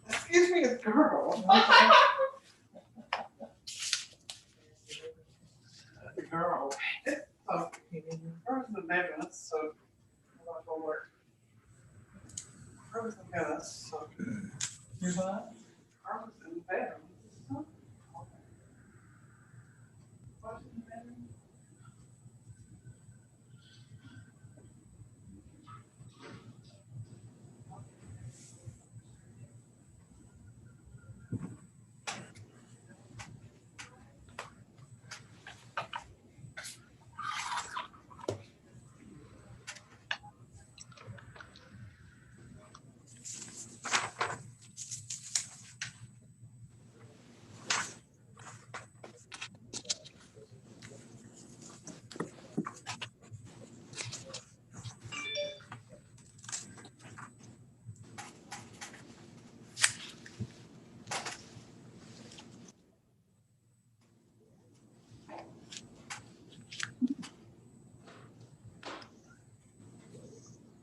Excuse me, it's girl. The girl. Oh, hers is a menace, so I'm not gonna work. Hers is a menace, so. You what? Hers is in bed.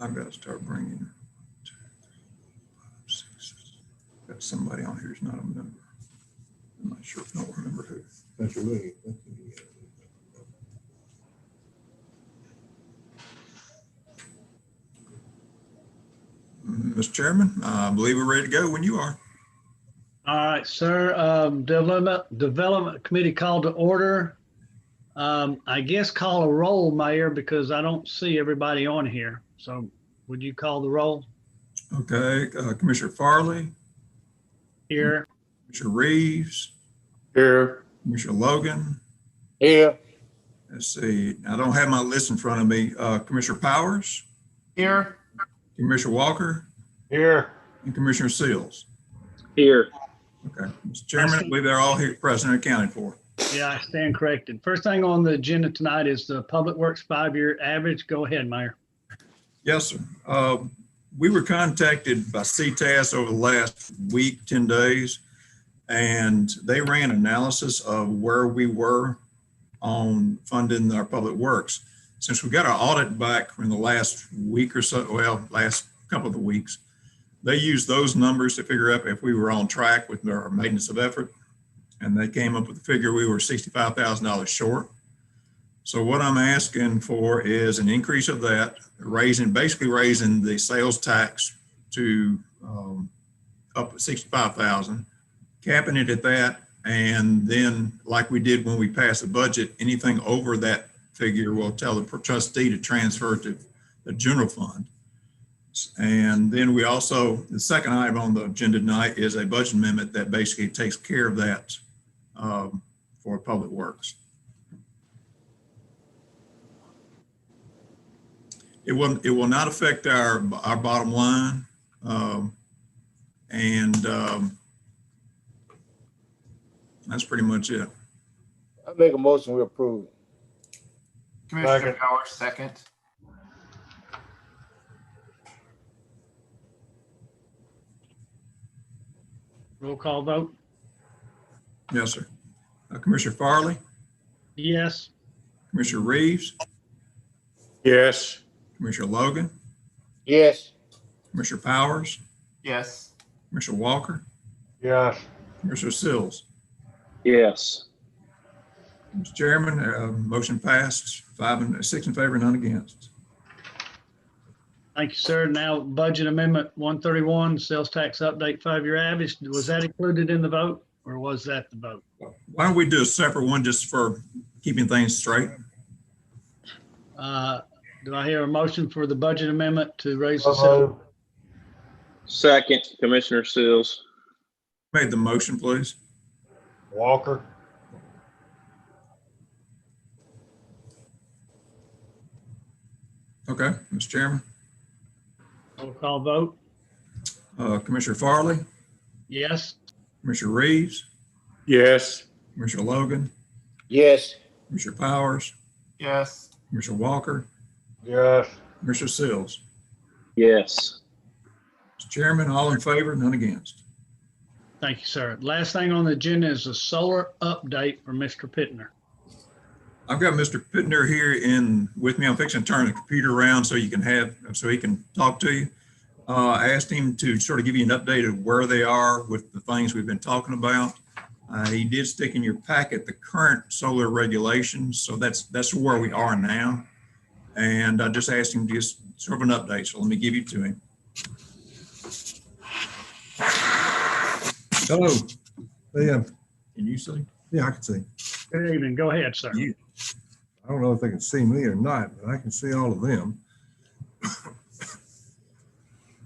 I've got to start bringing. Got somebody on here who's not a member. I'm not sure. Don't remember who. That's really. Mr. Chairman, I believe we're ready to go when you are. All right, sir. Development Committee called to order. I guess call a roll, Mayor, because I don't see everybody on here. So would you call the roll? Okay, Commissioner Farley, Here. Commissioner Reeves, Here. Commissioner Logan. Here. Let's see, I don't have my list in front of me. Commissioner Powers, Here. Commissioner Walker, Here. and Commissioner Seals. Here. Okay, Mr. Chairman, I believe they're all here present and accounted for. Yeah, I stand corrected. First thing on the agenda tonight is the Public Works 5-year average. Go ahead, Mayor. Yes, sir. We were contacted by CTAS over the last week, 10 days, and they ran analysis of where we were on funding our public works. Since we got our audit back in the last week or so, well, last couple of weeks, they used those numbers to figure out if we were on track with our maintenance of effort. And they came up with the figure we were $65,000 short. So what I'm asking for is an increase of that, basically raising the sales tax to up at 65,000, capping it at that. And then like we did when we passed the budget, anything over that figure, we'll tell the trustee to transfer to the general fund. And then we also, the second item on the agenda tonight is a budget amendment that basically takes care of that for public works. It will not affect our bottom line. That's pretty much it. I make a motion we approve. Commissioner Powers, second. Roll call vote. Yes, sir. Commissioner Farley, Yes. Commissioner Reeves, Yes. Commissioner Logan, Yes. Commissioner Powers, Yes. Commissioner Walker, Yes. Commissioner Sills. Yes. Mr. Chairman, motion passed, 6 in favor, none against. Thank you, sir. Now, budget amendment 131, sales tax update 5-year average. Was that included in the vote or was that the vote? Why don't we do a separate one just for keeping things straight? Do I hear a motion for the budget amendment to raise the sales? Second, Commissioner Seals. Made the motion, please. Walker. Okay, Mr. Chairman. Roll call vote. Commissioner Farley, Yes. Commissioner Reeves, Yes. Commissioner Logan, Yes. Commissioner Powers, Yes. Commissioner Walker, Yes. Commissioner Sills. Yes. Mr. Chairman, all in favor, none against. Thank you, sir. Last thing on the agenda is a solar update for Mr. Pittner. I've got Mr. Pittner here with me. I'm fixing to turn the computer around so he can talk to you. I asked him to sort of give you an update of where they are with the things we've been talking about. He did stick in your packet the current solar regulations, so that's where we are now. And I just asked him to just sort of an update, so let me give you to him. Hello. Yeah, Can you see? yeah, I can see. Good evening. Go ahead, sir. You. I don't know if they can see me or not, but I can see all of them.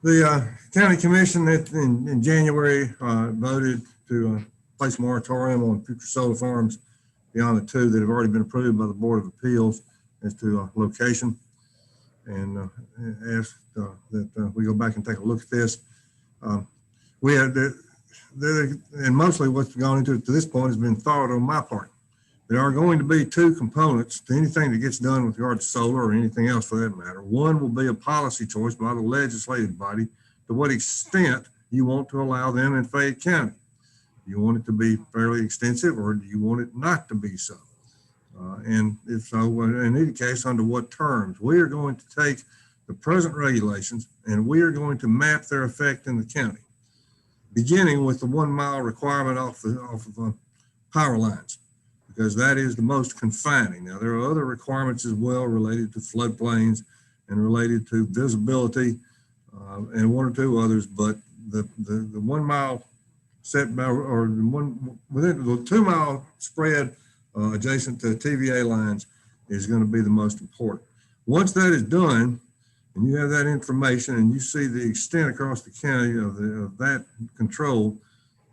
The county commission in January voted to place a moratorium on future solar farms beyond the two that have already been approved by the Board of Appeals as to location, and asked that we go back and take a look at this. We had and mostly what's gone into it to this point has been thought on my part. There are going to be two components to anything that gets done with regard to solar or anything else for that matter. One will be a policy choice by the legislative body to what extent you want to allow them in Fayette County. Do you want it to be fairly extensive, or do you want it not to be so? And if so, in any case, under what terms? We are going to take the present regulations and we are going to map their effect in the county, beginning with the 1 mile requirement off of power lines, because that is the most confining. Now, there are other requirements as well related to floodplains and related to visibility and one or two others, but the 1 mile setback, or within the 2 mile spread adjacent to TVA lines is going to be the most important. Once that is done, and you have that information and you see the extent across the county of that control,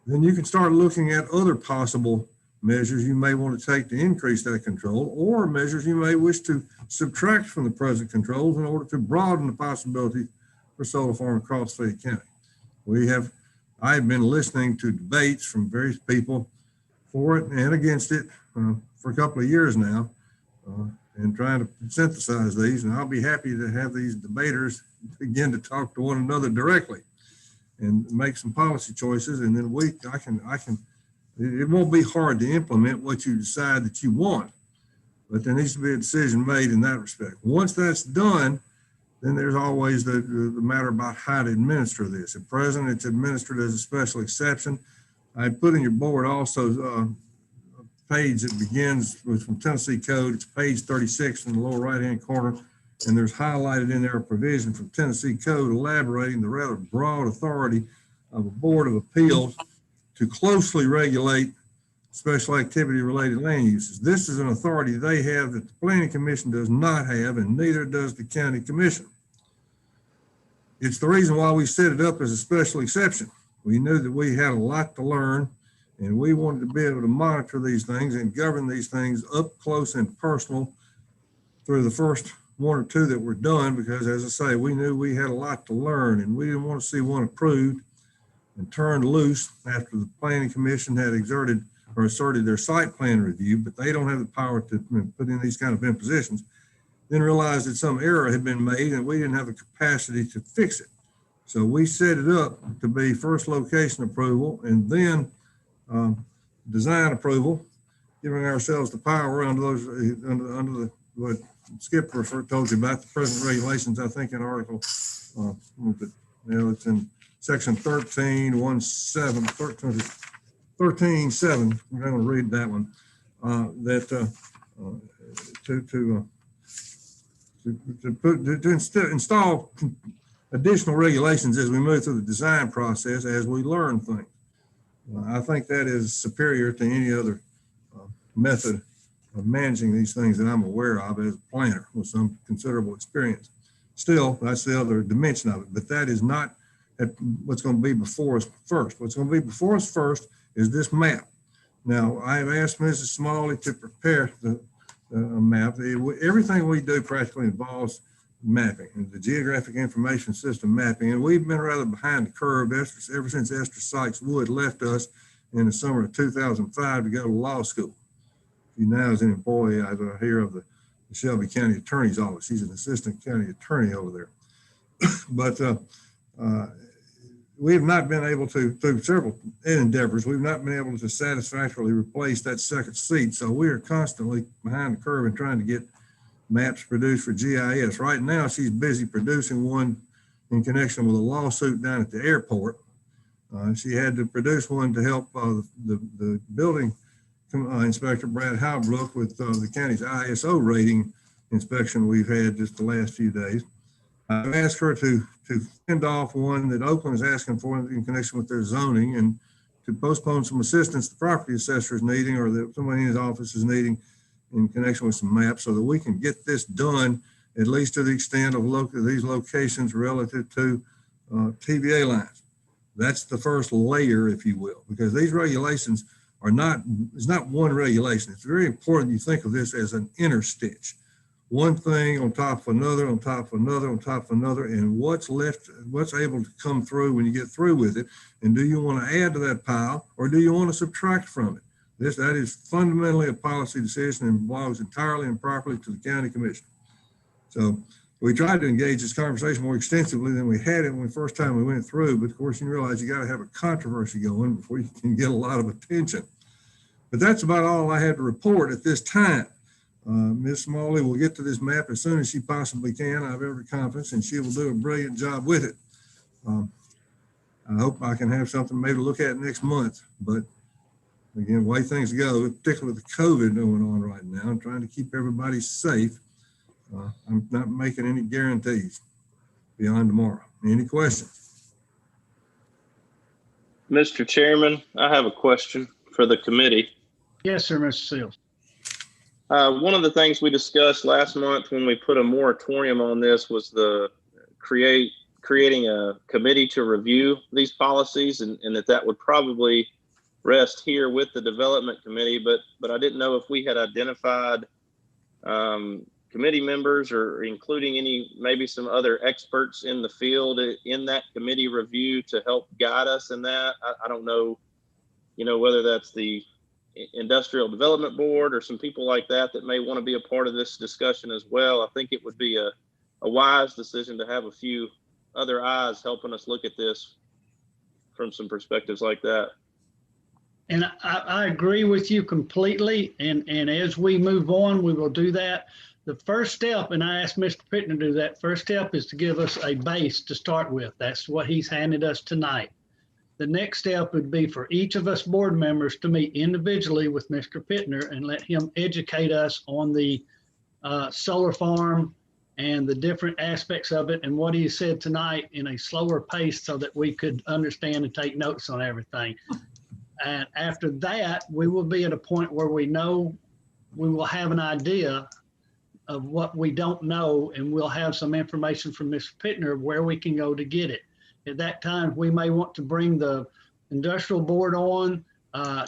then you can start looking at other possible measures you may want to take to increase that control, or measures you may wish to subtract from the present controls in order to broaden the possibility for solar farm across Fayette County. I have been listening to debates from various people for it and against it for a couple of years now, and trying to synthesize these. And I'll be happy to have these debaters begin to talk to one another directly and make some policy choices. And then it won't be hard to implement what you decide that you want, but there needs to be a decision made in that respect. Once that's done, then there's always the matter about how to administer this. At present, it's administered as a special exception. I put in your board also a page that begins from Tennessee Code. It's page 36 in the lower right-hand corner, and there's highlighted in there a provision from Tennessee Code elaborating the rather broad authority of a Board of Appeals to closely regulate special activity related land uses. This is an authority they have that the Planning Commission does not have, and neither does the County Commission. It's the reason why we set it up as a special exception. We knew that we had a lot to learn, and we wanted to be able to monitor these things and govern these things up close and personal through the first one or two that were done, because as I say, we knew we had a lot to learn, and we didn't want to see one approved and turned loose after the Planning Commission had exerted or asserted their site plan review, but they don't have the power to put in these kind of impositions, then realized that some error had been made and we didn't have the capacity to fix it. So we set it up to be first location approval and then design approval, giving ourselves the power under those under the what Skip told you about, the present regulations. I think in Article it's in Section 13.17, 13.7. I'm going to read that one. To install additional regulations as we move through the design process, as we learn things. I think that is superior to any other method of managing these things that I'm aware of as a planner with some considerable experience. Still, that's the other dimension of it, but that is not what's going to be before us first. What's going to be before us first is this map. Now, I've asked Mrs. Smalley to prepare the map. Everything we do practically involves mapping, and the geographic information system mapping, and we've been rather behind the curve ever since Esther Sykes Wood left us in the summer of 2005 to go to law school. She now is an employee, I hear, of the Shelby County Attorney's Office. She's an assistant county attorney over there. But we have not been able to, through several endeavors, we've not been able to satisfactorily replace that second seat. So we are constantly behind the curve and trying to get maps produced for GIS. Right now, she's busy producing one in connection with a lawsuit down at the airport. She had to produce one to help the building inspector, Brad Halbrook, with the county's ISO rating inspection we've had just the last few days. I've asked her to fend off one that Oakland is asking for in connection with their zoning, and to postpone some assistance the property assessor is needing, or that somebody in his office is needing in connection with some maps, so that we can get this done, at least to the extent of these locations relative to TVA lines. That's the first layer, if you will, because these regulations are it's not one regulation. It's very important you think of this as an interstitch. One thing on top of another, on top of another, on top of another, and what's left, what's able to come through when you get through with it, and do you want to add to that pile, or do you want to subtract from it? That is fundamentally a policy decision and belongs entirely and properly to the county commission. So we tried to engage this conversation more extensively than we had it when the first time we went through, but of course you realize you got to have a controversy going before you can get a lot of attention. But that's about all I had to report at this time. Ms. Smalley will get to this map as soon as she possibly can. I have every confidence, and she will do a brilliant job with it. I hope I can have something maybe to look at next month, but again, the way things go, particularly with the COVID going on right now, I'm trying to keep everybody safe. I'm not making any guarantees beyond tomorrow. Any questions? Mr. Chairman, I have a question for the committee. Yes, sir, Mr. Seals. One of the things we discussed last month when we put a moratorium on this was the creating a committee to review these policies, and that would probably rest here with the development committee, but I didn't know if we had identified committee members or including maybe some other experts in the field in that committee review to help guide us in that. I don't know, whether that's the Industrial Development Board or some people like that may want to be a part of this discussion as well. I think it would be a wise decision to have a few other eyes helping us look at this from some perspectives like that. And I agree with you completely. And as we move on, we will do that. The first step, and I asked Mr. Pittner to do that, first step is to give us a base to start with. That's what he's handed us tonight. The next step would be for each of us board members to meet individually with Mr. Pittner and let him educate us on the solar farm and the different aspects of it and what he said tonight in a slower pace so that we could understand and take notes on everything. And after that, we will be at a point where we know we will have an idea of what we don't know, and we'll have some information from Mr. Pittner of where we can go to get it. At that time, we may want to bring the industrial board on,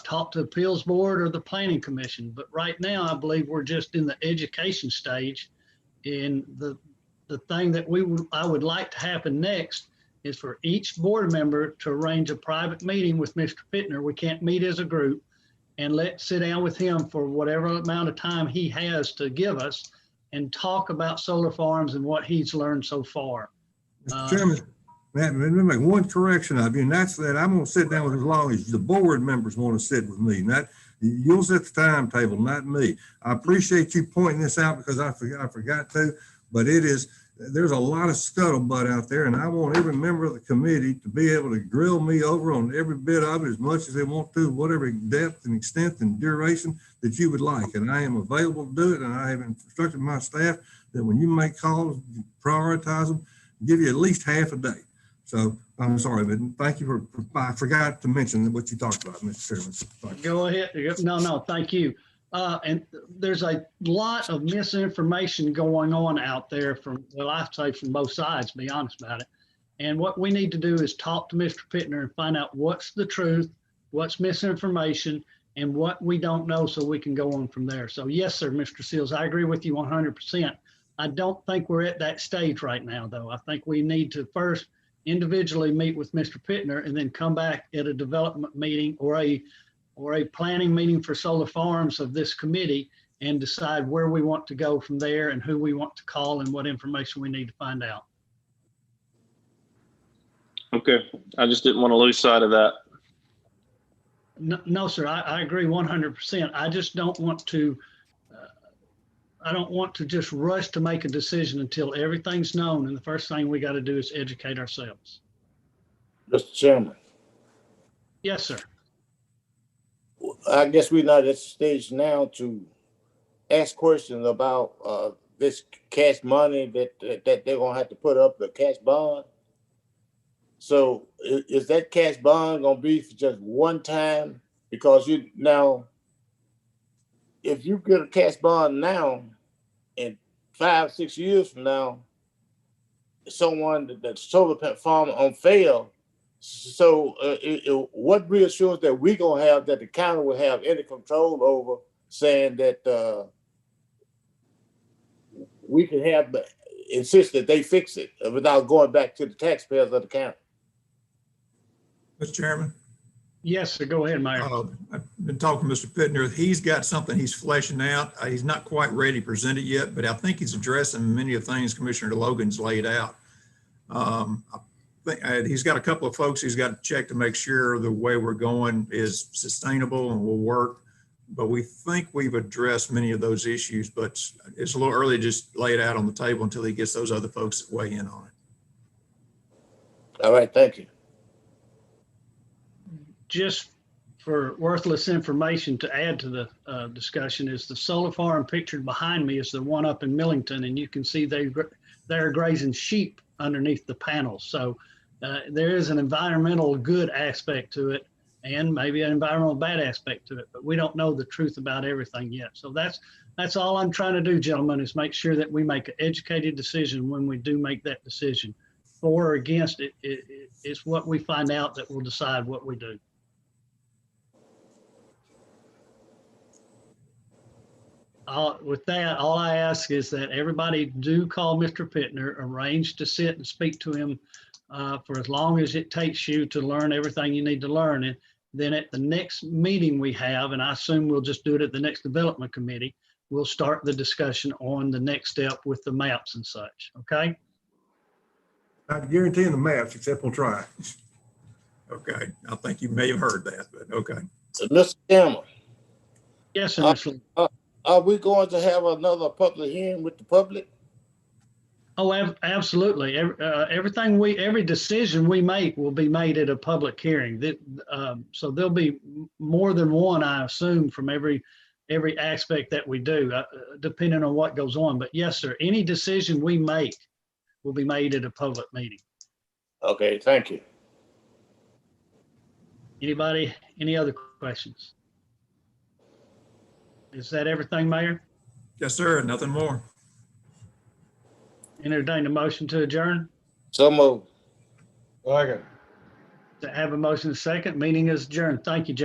talk to the appeals board or the planning commission. But right now, I believe we're just in the education stage. And the thing that I would like to happen next is for each board member to arrange a private meeting with Mr. Pittner. We can't meet as a group, and sit down with him for whatever amount of time he has to give us and talk about solar farms and what he's learned so far. Mr. Chairman, let me make one correction of you, and that's that I'm going to sit down with as long as the board members want to sit with me. You'll set the timetable, not me. I appreciate you pointing this out because I forgot to, but there's a lot of scuttlebutt out there, and I want every member of the committee to be able to grill me over on every bit of it as much as they want to, whatever depth and extent and duration that you would like. And I am available to do it, and I have instructed my staff that when you make calls, prioritize them, give you at least half a day. So I'm sorry, but thank you I forgot to mention what you talked about, Mr. Chairman. Thank you. Go ahead. No, thank you. And there's a lot of misinformation going on out there I'd say from both sides, to be honest about it. And what we need to do is talk to Mr. Pittner and find out what's the truth, what's misinformation, and what we don't know so we can go on from there. So yes, sir, Mr. Seals, I agree with you 100%. I don't think we're at that stage right now, though. I think we need to first individually meet with Mr. Pittner and then come back at a development meeting or a planning meeting for solar farms of this committee and decide where we want to go from there and who we want to call and what information we need to find out. Okay, I just didn't want to lose sight of that. No, no, sir, I agree 100%. I just don't want to, I don't want to just rush to make a decision until everything's known. And the first thing we got to do is educate ourselves. Mr. Chairman, Yes, sir. I guess we're not at the stage now to ask questions about this cash money that they're gonna have to put up, the cash bond. So is that cash bond gonna be for just one time? Because you now, if you get a cash bond now, in 5-6 years from now, someone that's solar farm on fail. So what reassures that we gonna have that the county will have any control over, saying that we can have insist that they fix it without going back to the taxpayers of the county? Mr. Chairman, Yes, sir. Go ahead, Mayor. I've been talking to Mr. Pittner. He's got something he's fleshing out. He's not quite ready to present it yet, but I think he's addressing many of the things Commissioner Logan's laid out. I think he's got a couple of folks he's got to check to make sure the way we're going is sustainable and will work. But we think we've addressed many of those issues, but it's a little early to just lay it out on the table until he gets those other folks to weigh in on it. All right, thank you. Just for worthless information to add to the discussion is the solar farm pictured behind me is the one up in Millington, and you can see they're grazing sheep underneath the panels. So there is an environmental good aspect to it and maybe an environmental bad aspect to it, but we don't know the truth about everything yet. So that's all I'm trying to do, gentlemen, is make sure that we make an educated decision when we do make that decision. For or against it, it's what we find out that will decide what we do. With that, all I ask is that everybody do call Mr. Pittner, arrange to sit and speak to him for as long as it takes you to learn everything you need to learn. And then at the next meeting we have, and I assume we'll just do it at the next development committee, we'll start the discussion on the next step with the maps and such, okay? Not guaranteeing the maps, except we'll try. Okay, I think you may have heard that, but okay. Mr. Chairman, Yes, sir, Ms. Lee. are we going to have another public hearing with the public? Oh, absolutely. Every decision we make will be made at a public hearing. So there'll be more than one, I assume, from every aspect that we do, depending on what goes on. But yes, sir, any decision we make will be made at a public meeting. Okay, thank you. Anybody, any other questions? Is that everything, Mayor? Yes, sir. Nothing more. Entertain a motion to adjourn. So moved. Second. To have a motion second, meeting is adjourned. Thank you, gentlemen.